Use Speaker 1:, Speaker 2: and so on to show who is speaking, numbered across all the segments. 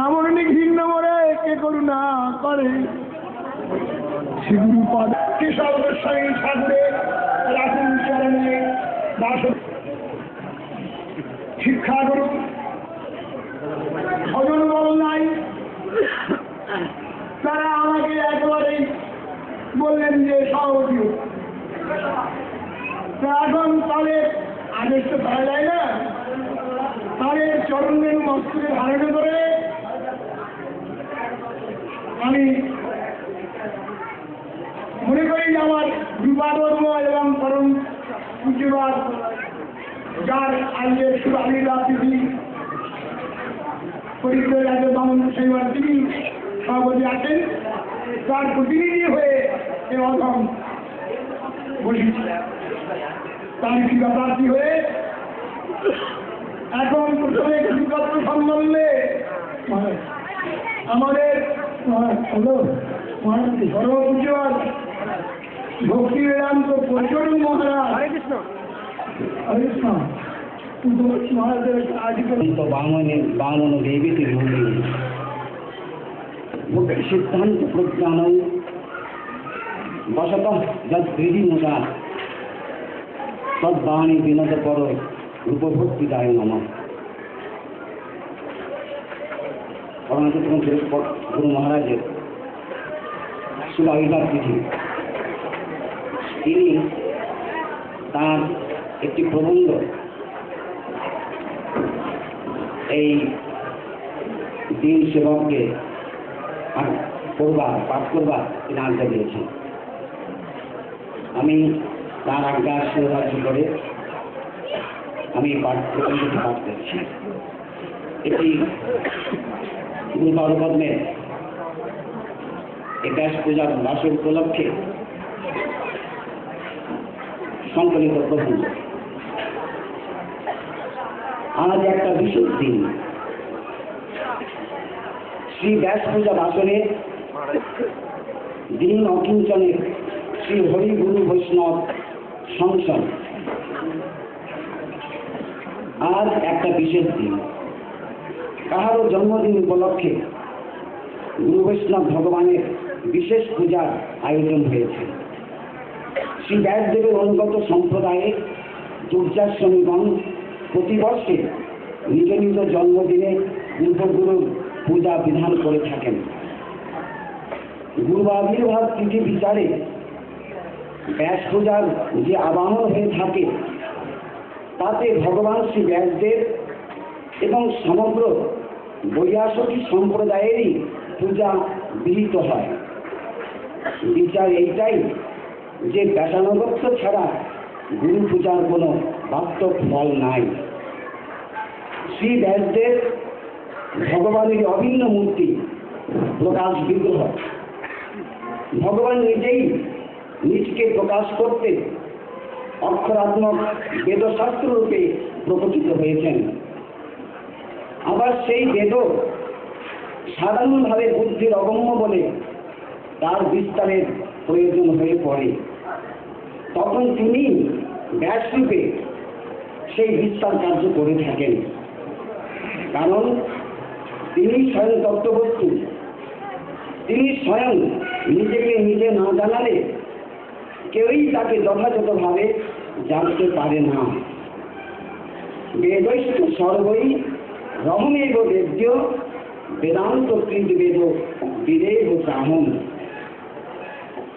Speaker 1: এমন ঘৃণ্য মরে কে করুণা করে শিক্ষা করুন ভজন বল নাই। তারা আমাকে একবারেই বললেন যে সভাপতি এখন তাদের আদেশ তো করা যায় না, তাদের চরণের মস্তকে ধারণ করে আমি মনে করি যে আমার বিবাদর্ম এবং পরম পূজ্যবাদ যার আজকে সুরালিদা তিথি পরিচয় রাজ্য বামন সেইবার তিনি সভাপতি আছেন, তার প্রতিনিধি হয়ে এ অধম বসেছে, তার কৃপাপ্রার্থী হয়ে এখন প্রথমে কৃতজ্ঞ সম্বন্ধে আমাদের সর্বপূজ্যবাদ ভক্তি বেদান্ত প্রচুর মহারাজ হরে কৃষ্ণ মহারাজের আর্টিকেল
Speaker 2: বামন দেবী সিদ্ধান্ত প্রজ্ঞান বসত যদ্বিধি মুদা তদ্বাণী বিনোদ পর রূপভক্তিদায় নম। গুরু মহারাজের সুলাইলার তিথি, তিনি তার একটি প্রবন্ধ এই দিন সেবককে পাঠ করবার তিনি আজ্ঞা দিয়েছেন। আমি তার আজ্ঞা সুরাজ্য করে আমি প্রবন্ধটি পাঠ করছি। এটি গুরু পদ্মের এই ব্যাস পূজার বাসর উপলক্ষে সংকলিত প্রবন্ধ। আজ একটা বিশেষ দিন, শ্রী ব্যাস পূজা বাসনে দিন অকিঞ্চনের শ্রী হরি গুরু বৈষ্ণব সংসদ। আজ একটা বিশেষ দিন, কাহারও জন্মদিন উপলক্ষে গুরু বৈষ্ণব ভগবানের বিশেষ পূজার আয়োজন হয়েছে। শ্রী ব্যাসদেবের অনুগত সম্প্রদায়ে দুর্যাশ্রমীগণ প্রতি বর্ষে নিজ নিজ জন্মদিনে পূর্বগুরুর পূজা বিধান করে থাকেন। গুরু আবির্ভাব তিথি বিচারে ব্যাস পূজার যে আবাহন হয়ে থাকে, তাতে ভগবান শ্রী ব্যাসদেব এবং সমগ্র বৈয়াসকী সম্প্রদায়েরই পূজা বিহিত হয়। বিচার এইটাই যে ব্যাসানুগত্য ছাড়া গুরু পূজার কোনো বাস্তব ফল নাই। শ্রী ব্যাসদেব ভগবানের অভিন্ন মূর্তি, প্রকাশ বিগ্রহ। ভগবান নিজেই নিজকে প্রকাশ করতে অক্ষরাত্মক বেদশাস্ত্র রূপে প্রকটিত হয়েছেন। আবার সেই বেদ সাধারণভাবে বুদ্ধির অগম্য বলে তার বিস্তারের প্রয়োজন হয়ে পড়ে। তখন তিনি ব্যাসরূপে সেই বিস্তার কার্য করে থাকেন, কারণ তিনি স্বয়ং তত্ত্ববস্তু। তিনি স্বয়ং নিজেকে নিজে না জানালে কেউই তাকে যথাযথভাবে জানতে পারে না। বেদৈষ্ঠ সর্বই রহমেব বেদ্য বেদান্ত কৃত বেদ বিদেব চাহম।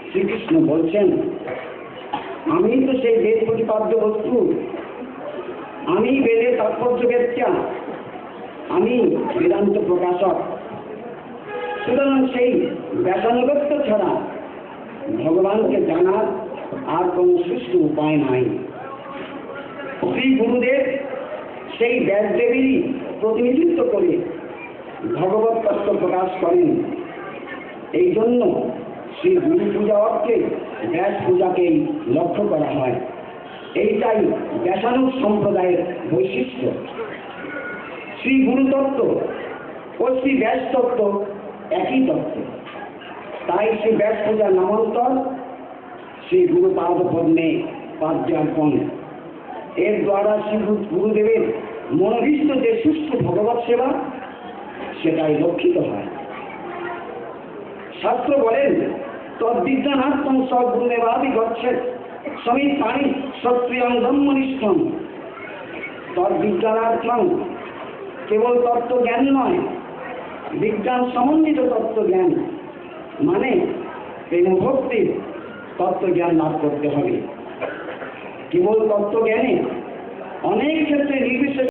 Speaker 2: শ্রীকৃষ্ণ বলছেন, আমি তো সেই বেদ প্রতিপাদ্য বস্তু, আমি বেদের তাৎপর্য বেদ্যা, আমি বেদান্ত প্রকাশক। সুতরাং সেই ব্যাসানুগত্য ছাড়া ভগবানকে জানার আর কোন সুষ্ঠু উপায় নাই। শ্রী গুরুদেব সেই ব্যাসদেবেরই প্রতিনিধিত্ব করে ভগবত তত্ত্ব প্রকাশ করেন। এই জন্য শ্রী গুরু পূজা অর্থে ব্যাস পূজাকেই লক্ষ্য করা হয়। এইটাই ব্যাসানুগ সম্প্রদায়ের বৈশিষ্ট্য। শ্রী গুরু তত্ত্ব ও শ্রী ব্যাস তত্ত্ব একই তত্ত্ব। তাই শ্রী ব্যাস পূজার নামান্তর শ্রী গুরু পাদপদ্মে পাদ্যার্পণ। এর দ্বারা শ্রী গুরুদেবের মনোভীষ্ট যে সুস্থ ভগবত সেবা সেটাই রক্ষিত হয়। শাস্ত্র বলেন, তদ্বিজ্ঞানাত্মং সদ্গুণেবাপি গচ্ছেৎ সমিতানি সত্রিয়ং ব্রহ্মনিষ্ঠম। তদ্বিজ্ঞানার্থং কেবল তত্ত্বজ্ঞান নয়, বিজ্ঞান সমন্বিত তত্ত্বজ্ঞান, মানে প্রেম ভক্তির তত্ত্বজ্ঞান লাভ করতে হবে। কেবল তত্ত্বজ্ঞানে অনেক ক্ষেত্রে নির্বিশেষ